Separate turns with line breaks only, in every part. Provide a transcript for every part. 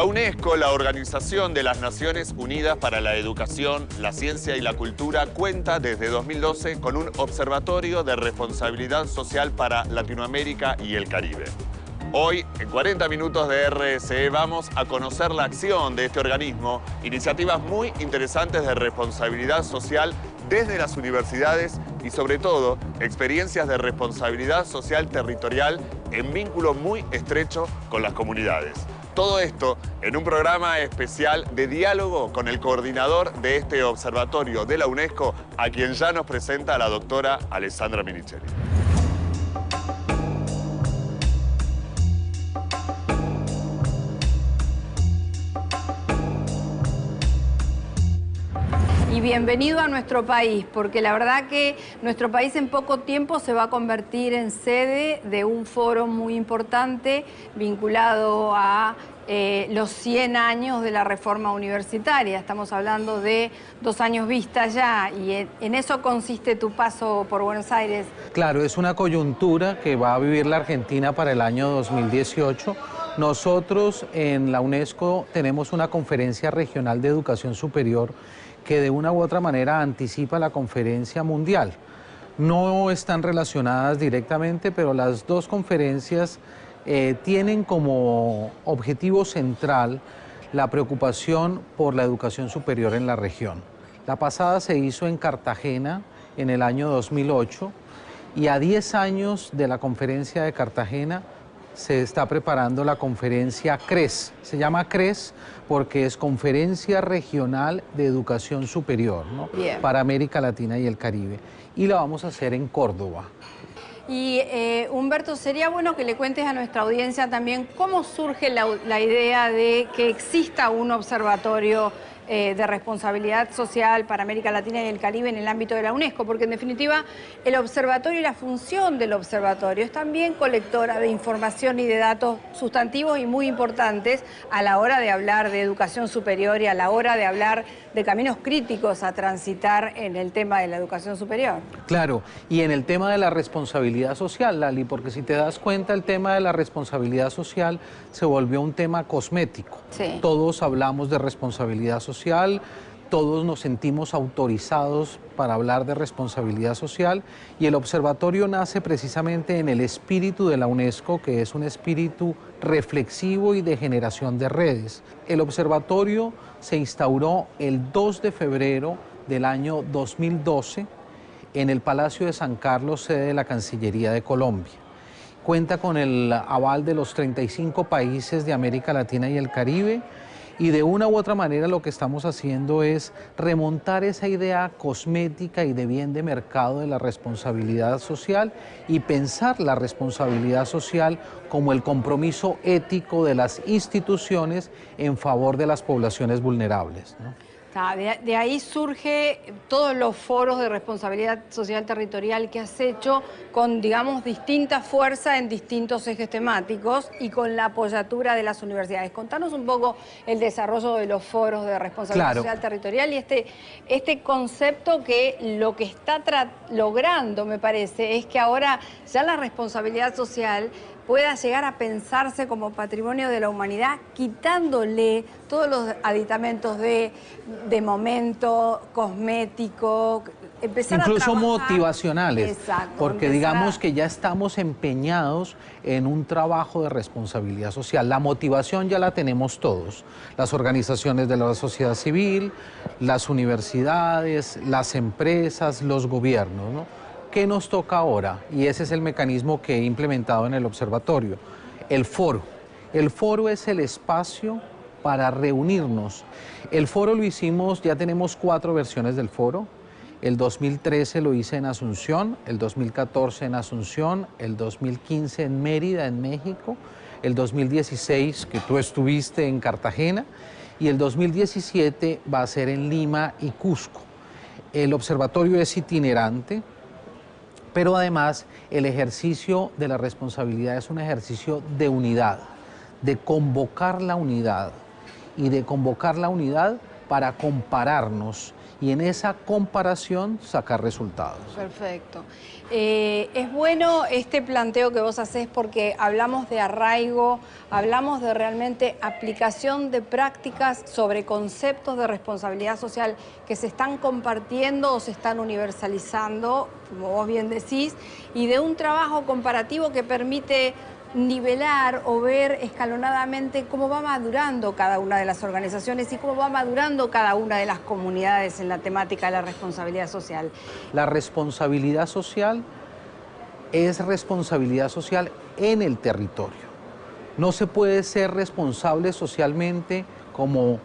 La UNESCO, la Organización de las Naciones Unidas para la Educación, la Ciencia y la Cultura, cuenta desde 2012 con un observatorio de responsabilidad social para Latinoamérica y el Caribe. Hoy, en 40 minutos de RSE, vamos a conocer la acción de este organismo, iniciativas muy interesantes de responsabilidad social desde las universidades y, sobre todo, experiencias de responsabilidad social territorial en vínculo muy estrecho con las comunidades. Todo esto en un programa especial de diálogo con el coordinador de este observatorio de la UNESCO, a quien ya nos presenta la doctora Alessandra Minichelli.
Y bienvenido a nuestro país, porque la verdad que nuestro país en poco tiempo se va a convertir en sede de un foro muy importante vinculado a los 100 años de la reforma universitaria. Estamos hablando de 2 años vista ya, y en eso consiste tu paso por Buenos Aires.
Claro, es una coyuntura que va a vivir la Argentina para el año 2018. Nosotros en la UNESCO tenemos una conferencia regional de educación superior que de una u otra manera anticipa la conferencia mundial. No están relacionadas directamente, pero las dos conferencias tienen como objetivo central la preocupación por la educación superior en la región. La pasada se hizo en Cartagena en el año 2008 y a 10 años de la conferencia de Cartagena se está preparando la conferencia CRES. Se llama CRES porque es Conferencia Regional de Educación Superior, ¿no? Para América Latina y el Caribe. Y la vamos a hacer en Córdoba.
Y Humberto, sería bueno que le cuentes a nuestra audiencia también cómo surge la idea de que exista un observatorio de responsabilidad social para América Latina y el Caribe en el ámbito de la UNESCO, porque en definitiva el observatorio y la función del observatorio es también colectora de información y de datos sustantivos y muy importantes a la hora de hablar de educación superior y a la hora de hablar de caminos críticos a transitar en el tema de la educación superior.
Claro, y en el tema de la responsabilidad social, Lali, porque si te das cuenta, el tema de la responsabilidad social se volvió un tema cosmético.
Sí.
Todos hablamos de responsabilidad social, todos nos sentimos autorizados para hablar de responsabilidad social, y el observatorio nace precisamente en el espíritu de la UNESCO, que es un espíritu reflexivo y de generación de redes. El observatorio se instauró el 2 de febrero del año 2012 en el Palacio de San Carlos, sede de la Cancillería de Colombia. Cuenta con el aval de los 35 países de América Latina y el Caribe, y de una u otra manera lo que estamos haciendo es remontar esa idea cosmética y de bien de mercado de la responsabilidad social y pensar la responsabilidad social como el compromiso ético de las instituciones en favor de las poblaciones vulnerables, ¿no?
De ahí surge todos los foros de responsabilidad social territorial que has hecho con, digamos, distinta fuerza en distintos ejes temáticos y con la apoyatura de las universidades. Contanos un poco el desarrollo de los foros de responsabilidad social territorial y este concepto que lo que está logrando, me parece, es que ahora ya la responsabilidad social pueda llegar a pensarse como patrimonio de la humanidad, quitándole todos los aditamentos de momento, cosmético, empezar
incluso
a trabajar,
motivacionales.
exacto,
porque digamos que ya estamos empeñados en un trabajo de responsabilidad social. La motivación ya la tenemos todos, las organizaciones de la sociedad civil, las universidades, las empresas, los gobiernos, ¿no? ¿Qué nos toca ahora? Y ese es el mecanismo que he implementado en el observatorio, el foro. El foro es el espacio para reunirnos. El foro lo hicimos, ya tenemos 4 versiones del foro. El 2013 lo hice en Asunción, el 2014 en Asunción, el 2015 en Mérida, en México, el 2016 que tú estuviste en Cartagena y el 2017 va a ser en Lima y Cusco. El observatorio es itinerante, pero además el ejercicio de la responsabilidad es un ejercicio de unidad, de convocar la unidad y de convocar la unidad para compararnos y en esa comparación sacar resultados.
Perfecto. Es bueno este planteo que vos hacés porque hablamos de arraigo, hablamos de realmente aplicación de prácticas sobre conceptos de responsabilidad social que se están compartiendo o se están universalizando, como vos bien decís, y de un trabajo comparativo que permite nivelar o ver escalonadamente cómo va madurando cada una de las organizaciones y cómo va madurando cada una de las comunidades en la temática de la responsabilidad social.
La responsabilidad social es responsabilidad social en el territorio. No se puede ser responsable socialmente como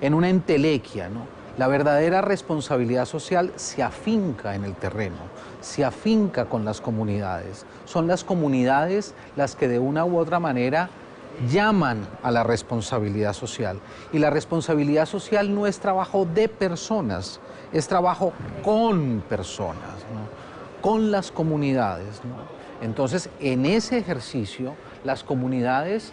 en una entelequia, ¿no? La verdadera responsabilidad social se afinca en el terreno, se afinca con las comunidades. Son las comunidades las que de una u otra manera llaman a la responsabilidad social. Y la responsabilidad social no es trabajo de personas, es trabajo con personas, ¿no? Con las comunidades, ¿no? Entonces, en ese ejercicio, las comunidades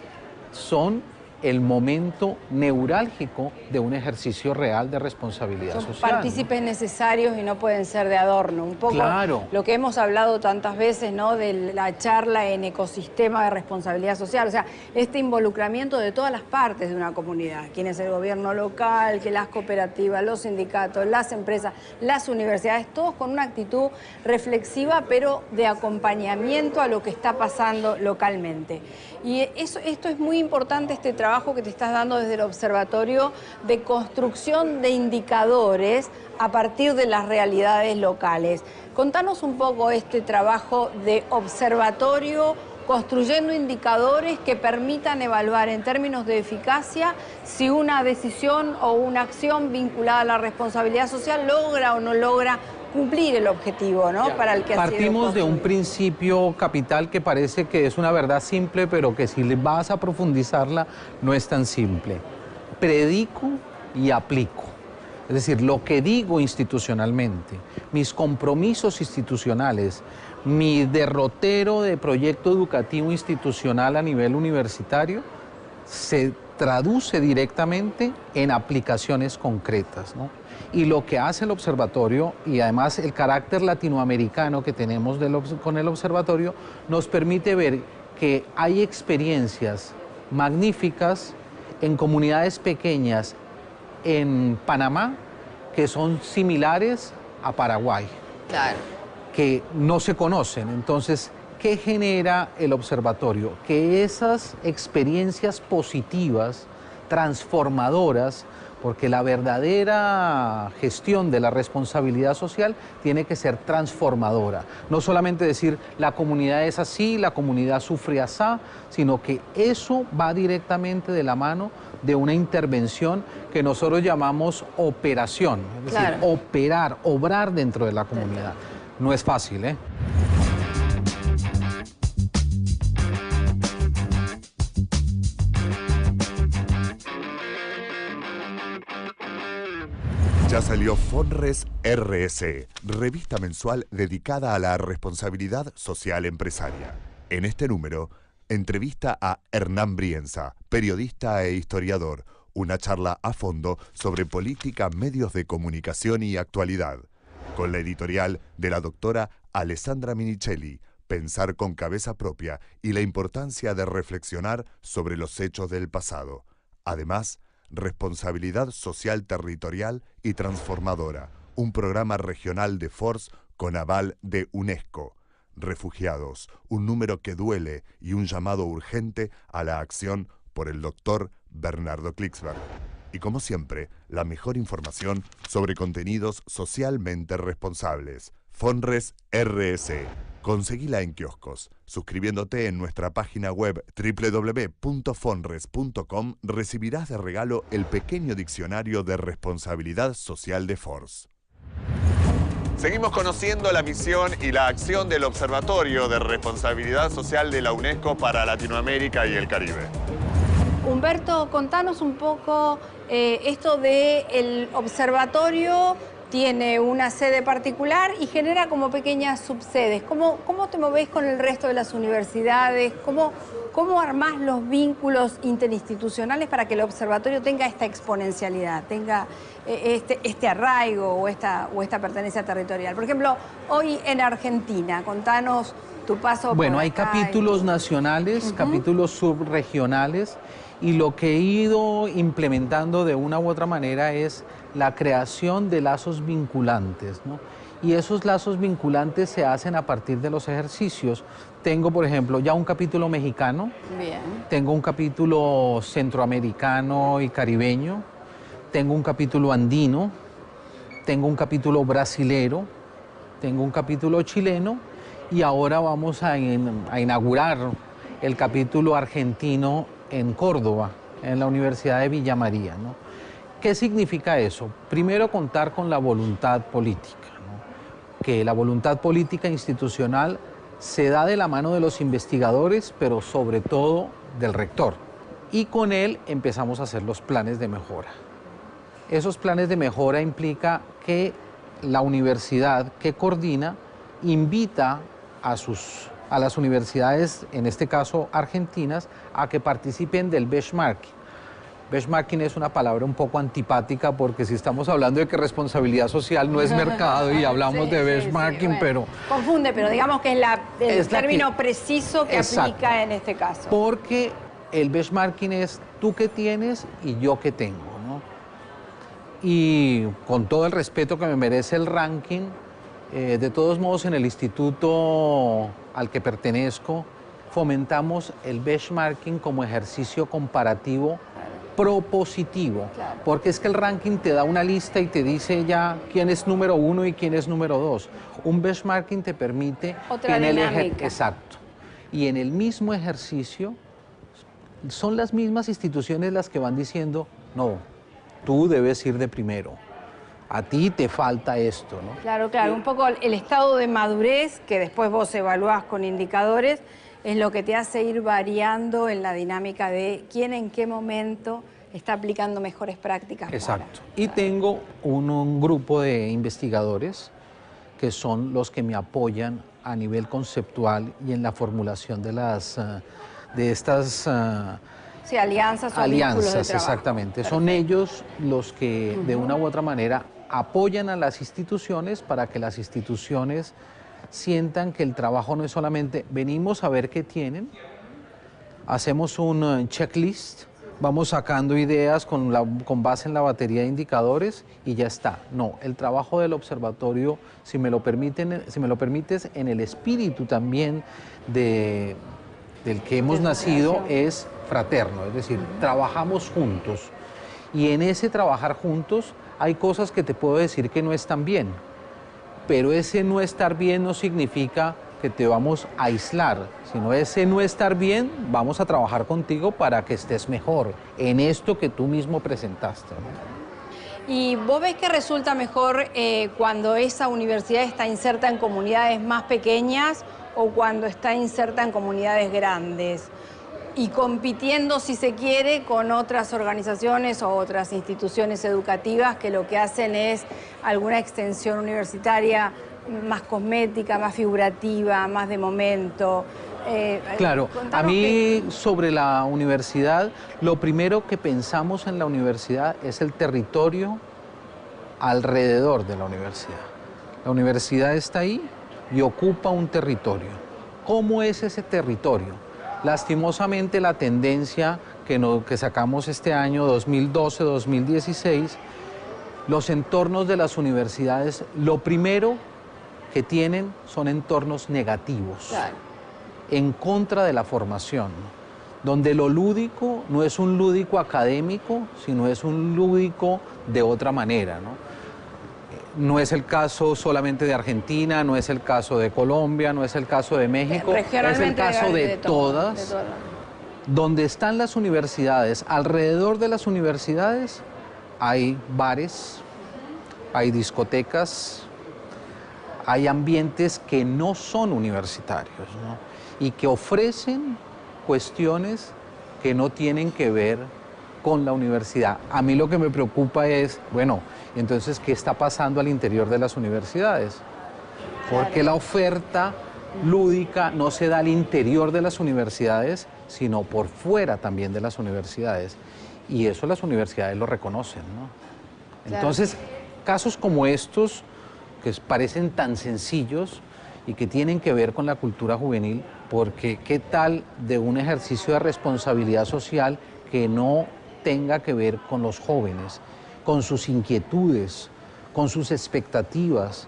son el momento neurálgico de un ejercicio real de responsabilidad
social. Son partícipes, ¿no?, necesarios y no pueden ser de adorno. Un poco
claro.
Lo que hemos hablado tantas veces, ¿no?, de la charla en ecosistema de responsabilidad social. O sea, este involucramiento de todas las partes de una comunidad. Quién es el gobierno local, que las cooperativas, los sindicatos, las empresas, las universidades, todos con una actitud reflexiva, pero de acompañamiento a lo que está pasando localmente. Y esto es muy importante, este trabajo que te estás dando desde el observatorio de construcción de indicadores a partir de las realidades locales. Contanos un poco este trabajo de observatorio construyendo indicadores que permitan evaluar en términos de eficacia si una decisión o una acción vinculada a la responsabilidad social logra o no logra cumplir el objetivo, ¿no?, para el que ha sido
Partimos de un principio capital que parece que es una verdad simple, pero que si vas a profundizarla no es tan simple. Predico y aplico. Es decir, lo que digo institucionalmente, mis compromisos institucionales, mi derrotero de proyecto educativo institucional a nivel universitario, se traduce directamente en aplicaciones concretas, ¿no? Y lo que hace el observatorio, y además el carácter latinoamericano que tenemos con el observatorio, nos permite ver que hay experiencias magníficas en comunidades pequeñas en Panamá que son similares a Paraguay.
Claro.
Que no se conocen. Entonces, ¿qué genera el observatorio? Que esas experiencias positivas, transformadoras, porque la verdadera gestión de la responsabilidad social tiene que ser transformadora. No solamente decir la comunidad es así, la comunidad sufre así, sino que eso va directamente de la mano de una intervención que nosotros llamamos operación. Es decir, operar, obrar dentro de la comunidad. No es fácil, ¿eh?
Ya salió Fonres RS, revista mensual dedicada a la responsabilidad social empresaria. En este número, entrevista a Hernán Brienza, periodista e historiador, una charla a fondo sobre política, medios de comunicación y actualidad, con la editorial de la doctora Alessandra Minichelli, Pensar con cabeza propia y la importancia de reflexionar sobre los hechos del pasado. Además, Responsabilidad Social Territorial y Transformadora, un programa regional de FORS con aval de UNESCO. Refugiados, un número que duele y un llamado urgente a la acción por el doctor Bernardo Klicksberg. Y como siempre, la mejor información sobre contenidos socialmente responsables. Fonres RS. Conseguila en kioscos. Suscribiéndote en nuestra página web www.fonres.com recibirás de regalo el pequeño diccionario de responsabilidad social de FORS. Seguimos conociendo la misión y la acción del Observatorio de Responsabilidad Social de la UNESCO para Latinoamérica y el Caribe.
Humberto, contanos un poco esto del observatorio. Tiene una sede particular y genera como pequeñas subsedes. ¿Cómo te movés con el resto de las universidades? ¿cómo armás los vínculos interinstitucionales para que el observatorio tenga esta exponencialidad, tenga este arraigo o esta pertenencia territorial? Por ejemplo, hoy en Argentina, contanos tu paso
Bueno,
por
hay
acá
capítulos nacionales, capítulos subregionales, y lo que he ido implementando de una u otra manera es la creación de lazos vinculantes, ¿no? Y esos lazos vinculantes se hacen a partir de los ejercicios. Tengo, por ejemplo, ya un capítulo mexicano,
Bien.
tengo un capítulo centroamericano y caribeño, tengo un capítulo andino, tengo un capítulo brasilero, tengo un capítulo chileno, y ahora vamos a inaugurar el capítulo argentino en Córdoba, en la Universidad de Villa María, ¿no? ¿Qué significa eso? Primero, contar con la voluntad política, ¿no? Que la voluntad política institucional se da de la mano de los investigadores, pero sobre todo del rector. Y con él empezamos a hacer los planes de mejora. Esos planes de mejora implica que la universidad que coordina invita a las universidades, en este caso argentinas, a que participen del benchmarking. Benchmarking es una palabra un poco antipática porque si estamos hablando de que responsabilidad social no es mercado y hablamos de benchmarking,
bueno,
pero...
Confunde, pero digamos que es el término preciso que
exacto,
aplica en este caso.
Porque el benchmarking es tú qué tienes y yo qué tengo, ¿no? Y con todo el respeto que me merece el ranking, de todos modos, en el instituto al que pertenezco, fomentamos el benchmarking como ejercicio comparativo propositivo,
Claro.
porque es que el ranking te da una lista y te dice ya quién es número 1 y quién es número 2. Un benchmarking te permite...
Otra
en
dinámica.
Exacto. Y en el mismo ejercicio son las mismas instituciones las que van diciendo, no, tú debes ir de primero. A ti te falta esto, ¿no?
Claro, claro, un poco el estado de madurez que después vos evaluás con indicadores es lo que te hace ir variando en la dinámica de quién en qué momento está aplicando mejores prácticas.
Exacto. Y tengo un grupo de investigadores que son los que me apoyan a nivel conceptual y en la formulación de estas
Sí, alianzas o vínculos de trabajo.
exactamente.
Perfecto.
Son ellos los que de una u otra manera apoyan a las instituciones para que las instituciones sientan que el trabajo no es solamente venimos a ver qué tienen, hacemos un checklist, vamos sacando ideas con base en la batería de indicadores y ya está. No, el trabajo del observatorio, si me lo permites, en el espíritu también del que hemos nacido, es fraterno, es decir, trabajamos juntos. Y en ese trabajar juntos hay cosas que te puedo decir que no están bien, pero ese no estar bien no significa que te vamos a aislar, sino ese no estar bien, vamos a trabajar contigo para que estés mejor en esto que tú mismo presentaste, ¿no?
¿Y vos ves que resulta mejor cuando esa universidad está inserta en comunidades más pequeñas o cuando está inserta en comunidades grandes? Y compitiendo, si se quiere, con otras organizaciones o otras instituciones educativas que lo que hacen es alguna extensión universitaria más cosmética, más figurativa, más de momento.
Claro, a mí sobre la universidad, lo primero que pensamos en la universidad es el territorio alrededor de la universidad. La universidad está ahí y ocupa un territorio. ¿Cómo es ese territorio? Lastimosamente la tendencia que sacamos este año 2012-2016, los entornos de las universidades, lo primero que tienen son entornos negativos,
Claro.
en contra de la formación, donde lo lúdico no es un lúdico académico, sino es un lúdico de otra manera, ¿no? No es el caso solamente de Argentina, no es el caso de Colombia, no es el caso de México, es el caso de todas. Donde están las universidades, alrededor de las universidades hay bares, hay discotecas, hay ambientes que no son universitarios, ¿no? Y que ofrecen cuestiones que no tienen que ver con la universidad. A mí lo que me preocupa es, bueno, entonces, ¿qué está pasando al interior de las universidades? ¿Por qué la oferta lúdica no se da al interior de las universidades sino por fuera también de las universidades. Y eso las universidades lo reconocen, ¿no?
Claro.
Entonces, casos como estos, que parecen tan sencillos y que tienen que ver con la cultura juvenil, porque ¿qué tal de un ejercicio de responsabilidad social que no tenga que ver con los jóvenes, con sus inquietudes, con sus expectativas,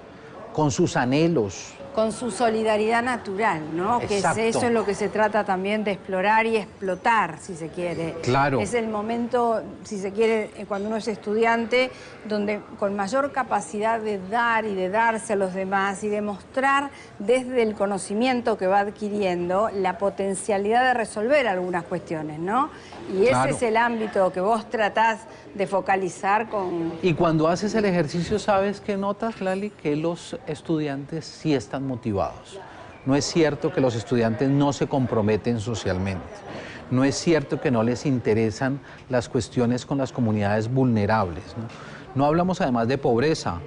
con sus anhelos?
Con su solidaridad natural, ¿no?
Exacto.
Que eso es lo que se trata también de explorar y explotar, si se quiere.
Claro.
Es el momento, si se quiere, cuando uno es estudiante, donde con mayor capacidad de dar y de darse a los demás y de mostrar desde el conocimiento que va adquiriendo la potencialidad de resolver algunas cuestiones, ¿no? Y ese es el ámbito que vos tratás de focalizar con...
Y cuando haces el ejercicio, ¿sabes qué notas, Lali? Que los estudiantes sí están motivados. No es cierto que los estudiantes no se comprometen socialmente. No es cierto que no les interesan las cuestiones con las comunidades vulnerables, ¿no? No hablamos además de pobreza,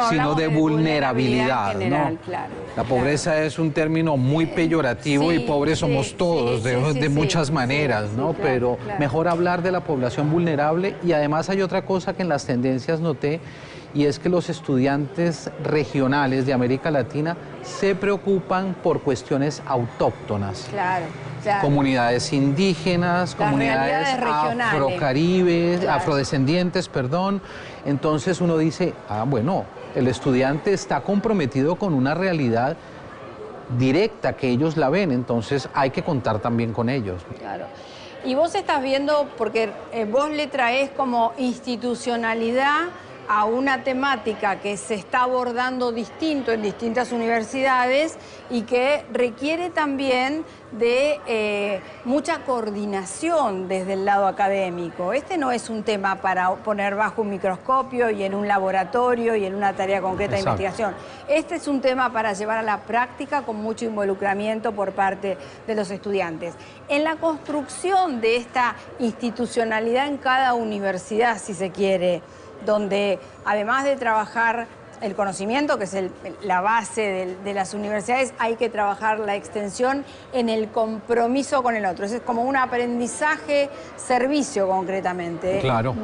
sino de vulnerabilidad,
general,
¿no?
Claro,
la pobreza es un término muy peyorativo,
sí,
y pobres somos todos, de muchas maneras, ¿no?
claro,
Pero
claro.
mejor hablar de la población vulnerable. Y además hay otra cosa que en las tendencias noté, y es que los estudiantes regionales de América Latina se preocupan por cuestiones autóctonas.
Claro, claro.
Comunidades indígenas,
Las
comunidades
realidades regionales.
afrocaribes,
Claro.
afrodescendientes, perdón. Entonces uno dice, bueno, el estudiante está comprometido con una realidad directa que ellos la ven, entonces hay que contar también con ellos.
Claro. Y vos estás viendo, porque vos le traés como institucionalidad a una temática que se está abordando distinto en distintas universidades y que requiere también de mucha coordinación desde el lado académico. Este no es un tema para poner bajo un microscopio y en un laboratorio y en una tarea concreta de investigación. Este es un tema para llevar a la práctica con mucho involucramiento por parte de los estudiantes. En la construcción de esta institucionalidad en cada universidad, si se quiere, donde además de trabajar el conocimiento, que es la base de las universidades, hay que trabajar la extensión en el compromiso con el otro. Es como un aprendizaje-servicio concretamente.
Claro.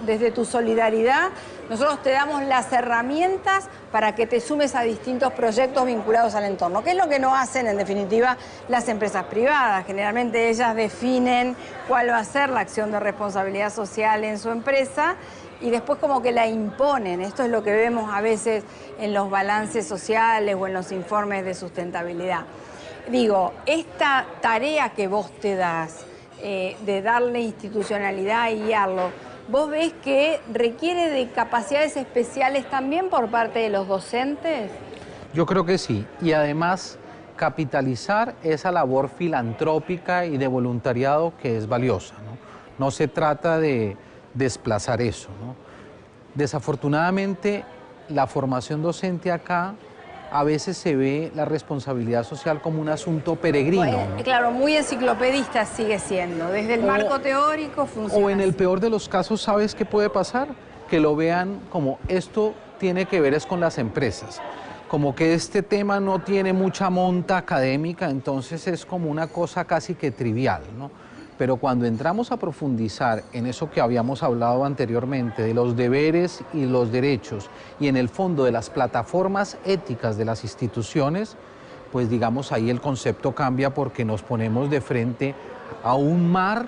Desde tu solidaridad, nosotros te damos las herramientas para que te sumes a distintos proyectos vinculados al entorno, que es lo que no hacen, en definitiva, las empresas privadas. Generalmente ellas definen cuál va a ser la acción de responsabilidad social en su empresa y después como que la imponen. Esto es lo que vemos a veces en los balances sociales o en los informes de sustentabilidad. Digo, esta tarea que vos te das de darle institucionalidad y guiarlo, ¿vos ves que requiere de capacidades especiales también por parte de los docentes?
Yo creo que sí, y además capitalizar esa labor filantrópica y de voluntariado que es valiosa, ¿no? No se trata de desplazar eso, ¿no? Desafortunadamente, la formación docente acá a veces se ve la responsabilidad social como un asunto peregrino, ¿no?
Claro, muy enciclopedista sigue siendo, desde el marco teórico funciona.
O en el
así.
peor de los casos, ¿sabes qué puede pasar? Que lo vean como esto tiene que ver es con las empresas, como que este tema no tiene mucha monta académica, entonces es como una cosa casi que trivial, ¿no? Pero cuando entramos a profundizar en eso que habíamos hablado anteriormente, de los deberes y los derechos, y en el fondo de las plataformas éticas de las instituciones, pues digamos ahí el concepto cambia porque nos ponemos de frente a un mar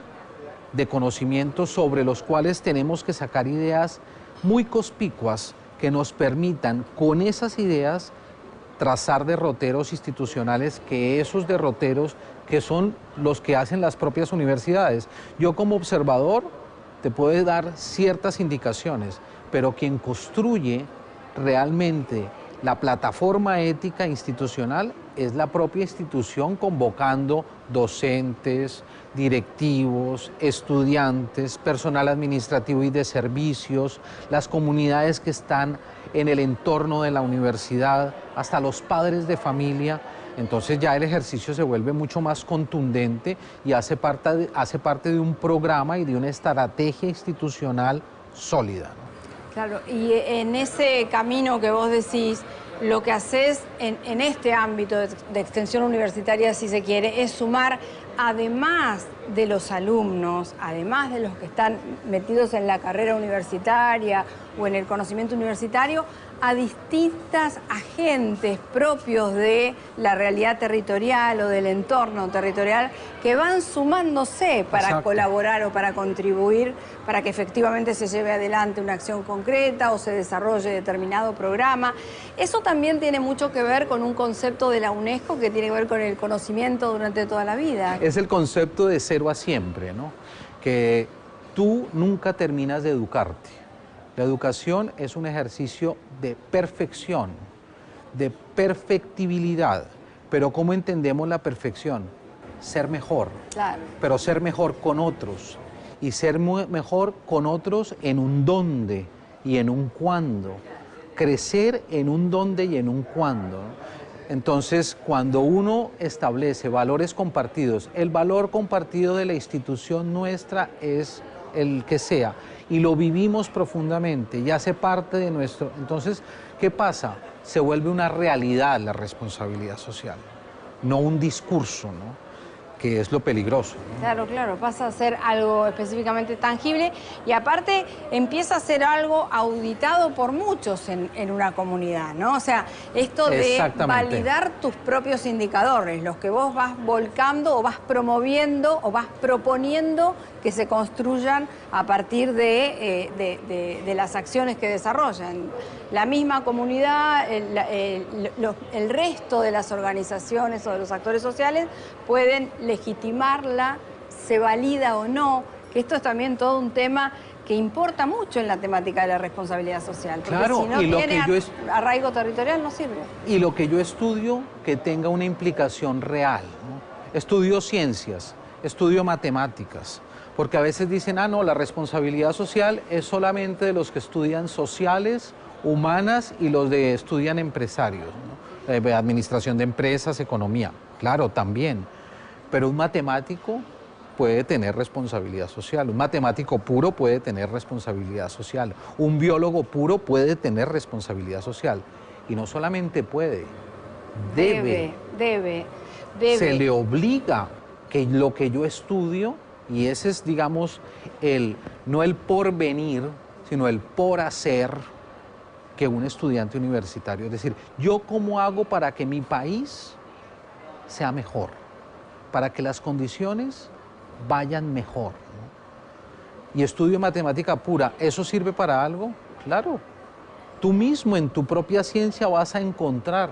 de conocimientos sobre los cuales tenemos que sacar ideas muy conspicuas que nos permitan con esas ideas trazar derroteros institucionales, que esos derroteros que son los que hacen las propias universidades. Yo como observador te puedo dar ciertas indicaciones, pero quien construye realmente la plataforma ética institucional es la propia institución convocando docentes, directivos, estudiantes, personal administrativo y de servicios, las comunidades que están en el entorno de la universidad, hasta los padres de familia. Entonces ya el ejercicio se vuelve mucho más contundente y hace parte de un programa y de una estrategia institucional sólida, ¿no?
Claro, y en ese camino que vos decís, lo que haces en este ámbito de extensión universitaria, si se quiere, es sumar además de los alumnos, además de los que están metidos en la carrera universitaria o en el conocimiento universitario, a distintas agentes propios de la realidad territorial o del entorno territorial que van sumándose para
Exacto.
colaborar o para contribuir para que efectivamente se lleve adelante una acción concreta o se desarrolle determinado programa. Eso también tiene mucho que ver con un concepto de la UNESCO que tiene que ver con el conocimiento durante toda la vida.
Es el concepto de cero a siempre, ¿no? Que tú nunca terminas de educarte. La educación es un ejercicio de perfección, de perfectibilidad. Pero ¿cómo entendemos la perfección? Ser mejor.
Claro.
Pero ser mejor con otros. Y ser mejor con otros en un dónde y en un cuándo. Crecer en un dónde y en un cuándo, ¿no? Entonces, cuando uno establece valores compartidos, el valor compartido de la institución nuestra es el que sea, y lo vivimos profundamente y hace parte de nuestro... Entonces, ¿qué pasa? Se vuelve una realidad la responsabilidad social, no un discurso, ¿no? Que es lo peligroso, ¿no?
Claro, claro, pasa a ser algo específicamente tangible y aparte empieza a ser algo auditado por muchos en una comunidad, ¿no? O sea, esto de validar tus propios indicadores, los que vos vas volcando o vas promoviendo o vas proponiendo que se construyan a partir de las acciones que desarrollan. La misma comunidad, el resto de las organizaciones o de los actores sociales pueden legitimarla, se valida o no, que esto es también todo un tema que importa mucho en la temática de la responsabilidad social, porque
claro,
si no
y lo
tiene
que
arraigo territorial no sirve.
Y lo que yo estudio que tenga una implicación real, ¿no? Estudio ciencias, estudio matemáticas, porque a veces dicen, ah, no, la responsabilidad social es solamente de los que estudian sociales, humanas y los que estudian empresarios, ¿no? Administración de empresas, economía, claro, también. Pero un matemático puede tener responsabilidad social, un matemático puro puede tener responsabilidad social, un biólogo puro puede tener responsabilidad social. Y no solamente puede, debe. Se le obliga que lo que yo estudio, y ese es, digamos, no el porvenir, sino el por hacer que un estudiante universitario. Es decir, ¿yo cómo hago para que mi país sea mejor? Para que las condiciones vayan mejor, ¿no? Y estudio matemática pura, ¿eso sirve para algo? Claro. Tú mismo en tu propia ciencia vas a encontrar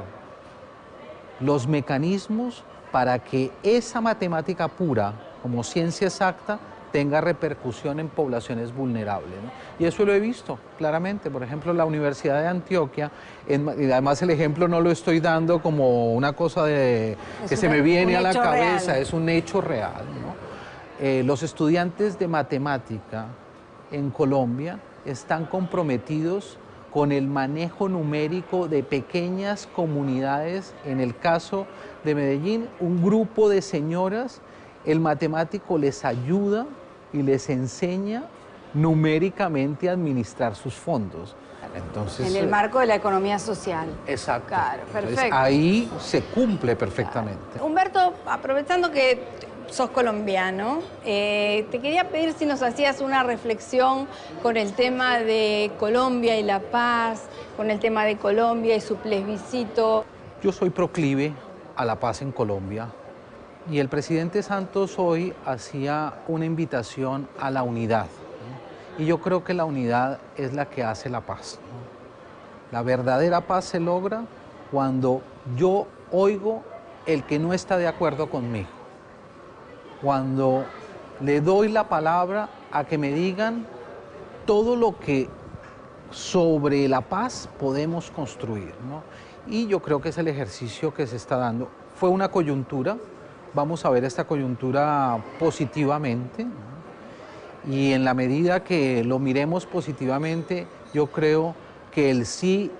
los mecanismos para que esa matemática pura, como ciencia exacta, tenga repercusión en poblaciones vulnerables, ¿no? Y eso lo he visto claramente. Por ejemplo, la Universidad de Antioquia, y además el ejemplo no lo estoy dando como una cosa que se me viene a la cabeza, real. Es un hecho real, ¿no? Los estudiantes de matemática en Colombia están comprometidos con el manejo numérico de pequeñas comunidades. En el caso de Medellín, un grupo de señoras, el matemático les ayuda y les enseña numéricamente a administrar sus fondos. Entonces,
en el marco de la economía social.
Exacto.
Claro, perfecto.
Entonces, ahí se cumple perfectamente.
Claro. Humberto, aprovechando que sos colombiano, te quería pedir si nos hacías una reflexión con el tema de Colombia y la paz, con el tema de Colombia y su plebiscito.
Yo soy proclive a la paz en Colombia. Y el presidente Santos hoy hacía una invitación a la unidad, ¿no? Y yo creo que la unidad es la que hace la paz, ¿no? La verdadera paz se logra cuando yo oigo el que no está de acuerdo conmigo, cuando le doy la palabra a que me digan todo lo que sobre la paz podemos construir, ¿no? Y yo creo que es el ejercicio que se está dando. Fue una coyuntura. Vamos a ver esta coyuntura positivamente, ¿no? Y en la medida que lo miremos positivamente, yo creo que el sí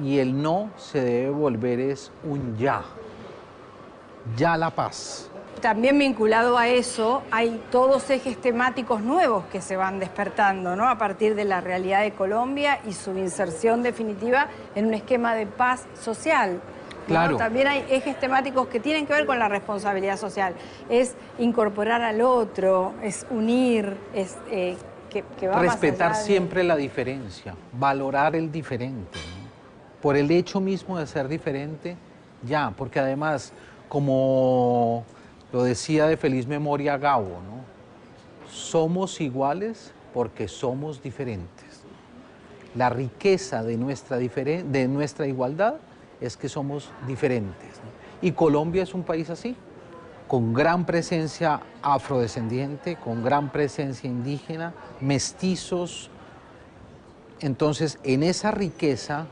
y el no se debe volver es un ya la paz.
También vinculado a eso, hay todos ejes temáticos nuevos que se van despertando, ¿no? A partir de la realidad de Colombia y su inserción definitiva en un esquema de paz social.
Claro.
También hay ejes temáticos que tienen que ver con la responsabilidad social. Es incorporar al otro, es unir, es que va
Respetar
más allá
siempre la diferencia, valorar el diferente, ¿no? Por el hecho mismo de ser diferente, ya, porque además, como lo decía de feliz memoria Gabo, ¿no? Somos iguales porque somos diferentes. La riqueza de nuestra igualdad es que somos diferentes, ¿no? Y Colombia es un país así, con gran presencia afrodescendiente, con gran presencia indígena, mestizos. Entonces, en esa riqueza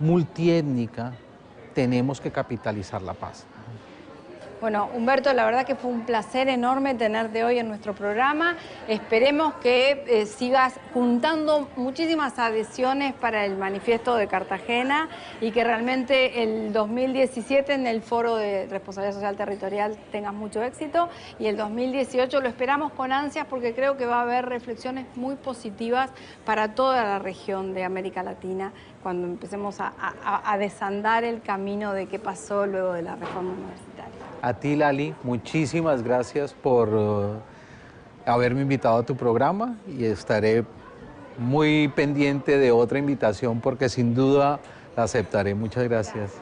multiétnica tenemos que capitalizar la paz.
Bueno, Humberto, la verdad que fue un placer enorme tenerte hoy en nuestro programa. Esperemos que sigas juntando muchísimas adhesiones para el manifiesto de Cartagena y que realmente el 2017 en el Foro de Responsabilidad Social Territorial tengas mucho éxito, y el 2018 lo esperamos con ansias porque creo que va a haber reflexiones muy positivas para toda la región de América Latina cuando empecemos a desandar el camino de qué pasó luego de la reforma universitaria.
A ti, Lali, muchísimas gracias por haberme invitado a tu programa, y estaré muy pendiente de otra invitación porque sin duda la aceptaré. Muchas gracias.